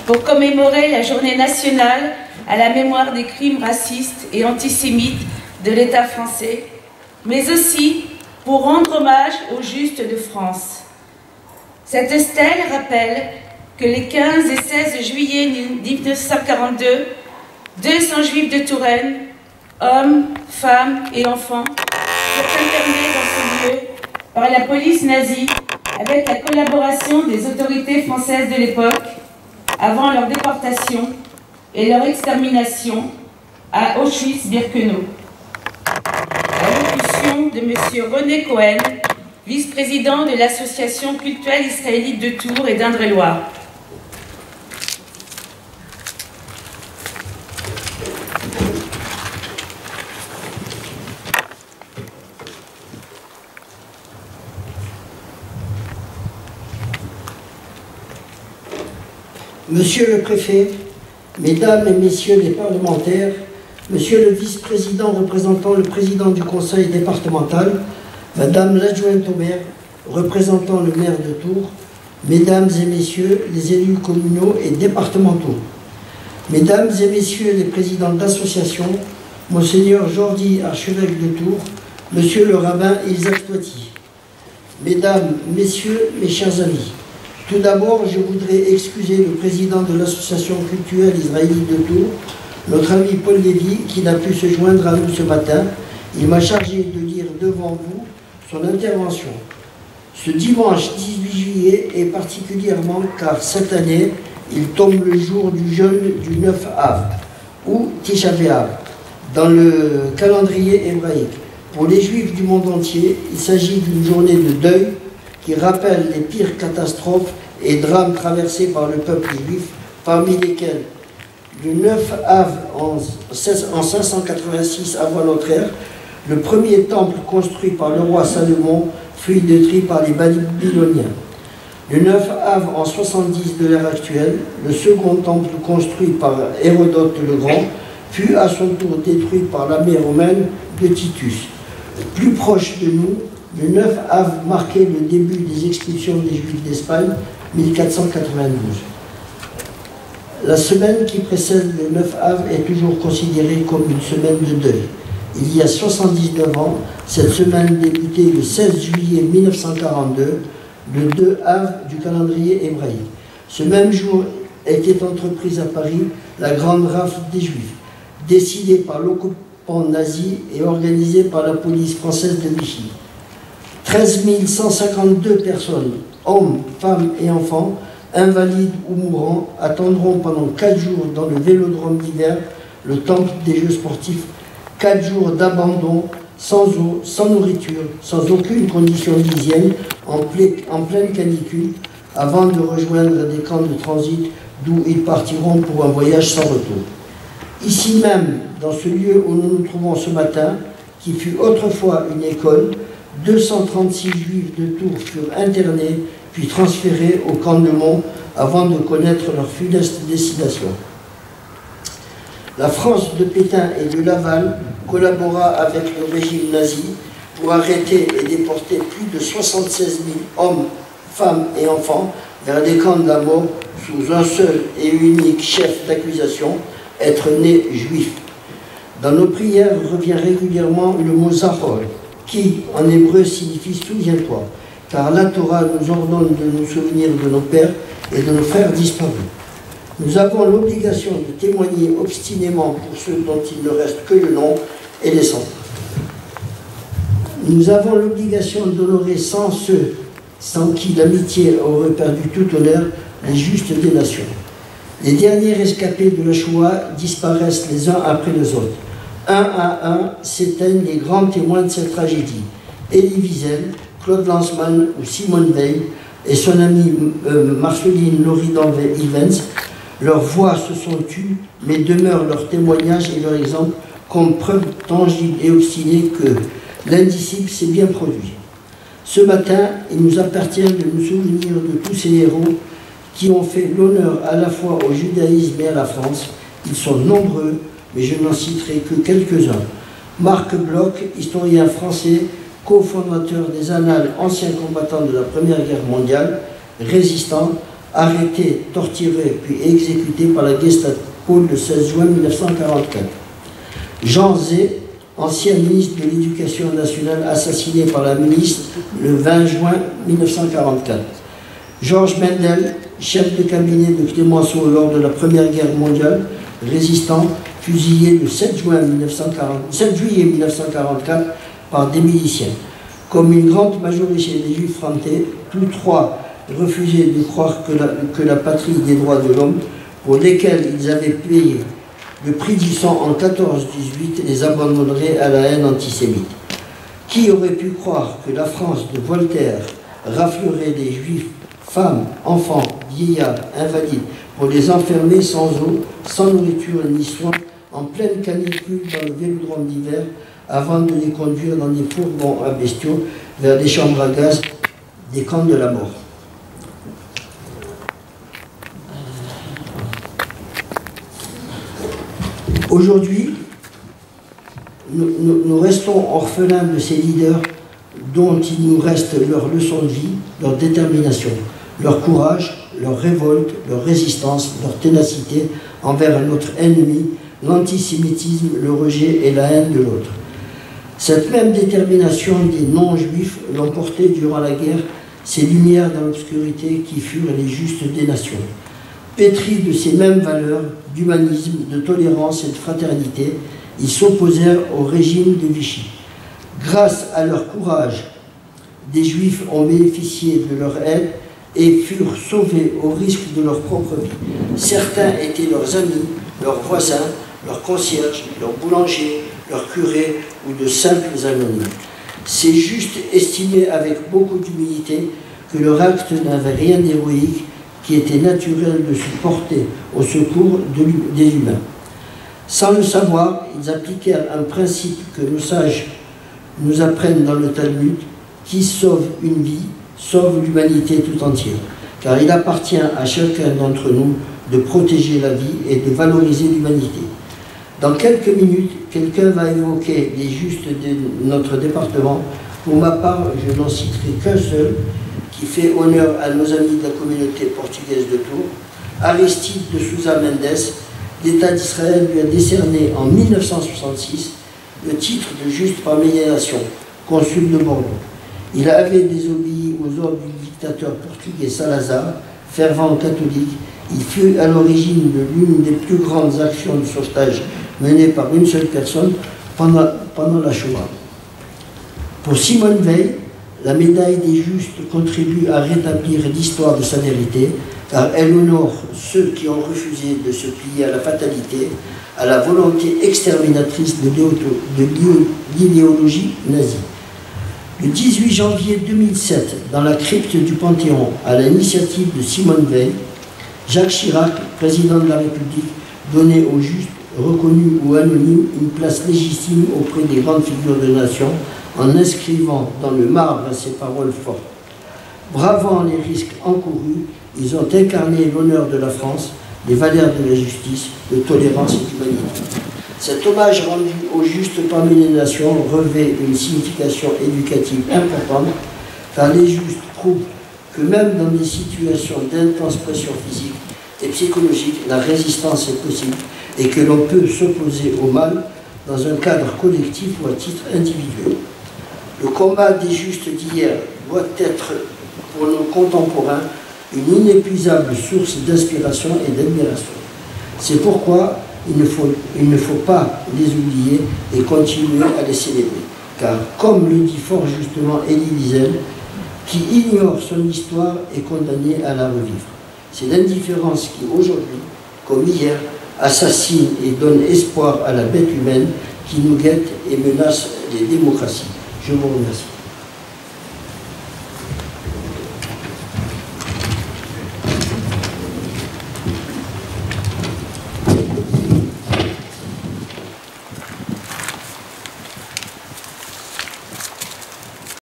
pour commémorer la journée nationale à la mémoire des crimes racistes et antisémites de l'État français, mais aussi pour rendre hommage aux Justes de France. Cette stèle rappelle que les 15 et 16 juillet 1942, 200 Juifs de Touraine, hommes, femmes et enfants, furent internés dans ce lieu par la police nazie avec la collaboration des autorités françaises de l'époque avant leur déportation et leur extermination à Auschwitz-Birkenau. Allocution de M. René Cohen, vice-président de l'Association cultuelle israélite de Tours et d'Indre-et-Loire. Monsieur le préfet, mesdames et messieurs les parlementaires, monsieur le vice-président représentant le président du conseil départemental, madame l'adjointe au maire, représentant le maire de Tours, mesdames et messieurs les élus communaux et départementaux, mesdames et messieurs les présidents d'associations, monseigneur Jordi, archevêque de Tours, monsieur le rabbin Isaac Toiti, mesdames, messieurs, mes chers amis, tout d'abord, je voudrais excuser le président de l'association culturelle israélite de Tours, notre ami Paul Lévy, qui n'a pu se joindre à nous ce matin. Il m'a chargé de lire devant vous son intervention. Ce dimanche 18 juillet est particulièrement car cette année, il tombe le jour du jeûne du 9 Av, ou Tisha B'Av, dans le calendrier hébraïque. Pour les Juifs du monde entier, il s'agit d'une journée de deuil qui rappelle les pires catastrophes et drames traversés par le peuple juif, parmi lesquels le 9 Av en 586 avant notre ère, le premier temple construit par le roi Salomon fut détruit par les Babyloniens. Le 9 Av en 70 de l'ère actuelle, le second temple construit par Hérodote le Grand fut à son tour détruit par l'armée romaine de Titus. Plus proche de nous, le 9 Av marquait le début des expulsions des Juifs d'Espagne, 1492. La semaine qui précède le 9 Av est toujours considérée comme une semaine de deuil. Il y a 79 ans, cette semaine débutait le 16 juillet 1942, le 2 Av du calendrier hébraïque. Ce même jour était entreprise à Paris la grande rafle des Juifs, décidée par l'occupant nazi et organisée par la police française de Vichy. 13 152 personnes, hommes, femmes et enfants, invalides ou mourants, attendront pendant 4 jours dans le vélodrome d'hiver, le temple des Jeux sportifs, 4 jours d'abandon, sans eau, sans nourriture, sans aucune condition d'hygiène, en pleine canicule, avant de rejoindre des camps de transit d'où ils partiront pour un voyage sans retour. Ici même, dans ce lieu où nous nous trouvons ce matin, qui fut autrefois une école, 236 Juifs de Tours furent internés, puis transférés au camp de Mont avant de connaître leur funeste destination. La France de Pétain et de Laval collabora avec le régime nazi pour arrêter et déporter plus de 76 000 hommes, femmes et enfants vers les camps de la mort sous un seul et unique chef d'accusation, être né juif. Dans nos prières revient régulièrement le mot Zachor, qui en hébreu signifie souviens-toi, car la Torah nous ordonne de nous souvenir de nos pères et de nos frères disparus. Nous avons l'obligation de témoigner obstinément pour ceux dont il ne reste que le nom et les cendres. Nous avons l'obligation d'honorer sans ceux sans qui l'amitié aurait perdu tout honneur, les justes des nations. Les derniers rescapés de la Shoah disparaissent les uns après les autres. Un à un s'éteignent les grands témoins de cette tragédie. Elie Wiesel, Claude Lanzmann ou Simone Veil et son amie Marceline Loridan-Ivens, leurs voix se sont tues, mais demeurent leurs témoignages et leurs exemples comme preuve tangible et obstinée que l'indicible s'est bien produit. Ce matin, il nous appartient de nous souvenir de tous ces héros qui ont fait l'honneur à la fois au judaïsme et à la France. Ils sont nombreux, mais je n'en citerai que quelques-uns. Marc Bloch, historien français, cofondateur des Annales, ancien combattant de la Première Guerre mondiale, résistant, arrêté, torturé puis exécuté par la Gestapo le 16 juin 1944. Jean Zay, ancien ministre de l'Éducation nationale, assassiné par la milice le 20 juin 1944. Georges Mendel, chef de cabinet de Clémenceau lors de la Première Guerre mondiale, résistant, fusillé le 7 juillet 1944 par des miliciens. Comme une grande majorité des Juifs français, tous trois refusaient de croire que la patrie des droits de l'homme, pour lesquels ils avaient payé le prix du sang en 14-18, les abandonnerait à la haine antisémite. Qui aurait pu croire que la France de Voltaire raflerait des Juifs, femmes, enfants, vieillards, invalides, pour les enfermer sans eau, sans nourriture ni soins, en pleine canicule dans le vélodrome d'hiver, avant de les conduire dans des fourgons à bestiaux vers des chambres à gaz, des camps de la mort. Aujourd'hui, nous restons orphelins de ces leaders dont il nous reste leur leçon de vie, leur détermination, leur courage, leur révolte, leur résistance, leur ténacité envers notre ennemi, l'antisémitisme, le rejet et la haine de l'autre. Cette même détermination des non-juifs l'ont porté durant la guerre, ces lumières dans l'obscurité qui furent les justes des nations. Pétris de ces mêmes valeurs d'humanisme, de tolérance et de fraternité, ils s'opposèrent au régime de Vichy. Grâce à leur courage, des Juifs ont bénéficié de leur aide et furent sauvés au risque de leur propre vie. Certains étaient leurs amis, leurs voisins, leurs concierges, leurs boulangers, leurs curés ou de simples anonymes. C'est juste estimer avec beaucoup d'humilité que leur acte n'avait rien d'héroïque, qui était naturel de se porter au secours des humains. Sans le savoir, ils appliquèrent un principe que nos sages nous apprennent dans le Talmud: qui sauve une vie, sauve l'humanité tout entière. Car il appartient à chacun d'entre nous de protéger la vie et de valoriser l'humanité. Dans quelques minutes, quelqu'un va évoquer les justes de notre département. Pour ma part, je n'en citerai qu'un seul, qui fait honneur à nos amis de la communauté portugaise de Tours. Aristide de Sousa Mendes, l'État d'Israël lui a décerné en 1966 le titre de juste parmi les nations, consul de Bordeaux. Il avait désobéi aux ordres du dictateur portugais Salazar, fervent catholique. Il fut à l'origine de l'une des plus grandes actions de sauvetage menées par une seule personne pendant la Shoah. Pour Simone Veil, la médaille des justes contribue à rétablir l'histoire de sa vérité, car elle honore ceux qui ont refusé de se plier à la fatalité, à la volonté exterminatrice de l'idéologie nazie. Le 18 janvier 2007, dans la crypte du Panthéon, à l'initiative de Simone Veil, Jacques Chirac, président de la République, donnait aux justes, reconnus ou anonymes, une place légitime auprès des grandes figures de la nation, en inscrivant dans le marbre ces paroles fortes. Bravant les risques encourus, ils ont incarné l'honneur de la France, les valeurs de la justice, de tolérance et d'humanité. Cet hommage rendu aux justes parmi les nations revêt une signification éducative importante, car les justes prouvent que même dans des situations d'intense pression physique et psychologique, la résistance est possible et que l'on peut s'opposer au mal dans un cadre collectif ou à titre individuel. Le combat des justes d'hier doit être, pour nos contemporains, une inépuisable source d'inspiration et d'admiration. C'est pourquoi il ne faut pas les oublier et continuer à les célébrer. Car, comme le dit fort justement Elie Wiesel, qui ignore son histoire est condamné à la revivre. C'est l'indifférence qui, aujourd'hui, comme hier, assassine et donne espoir à la bête humaine qui nous guette et menace les démocraties. Je vous remercie.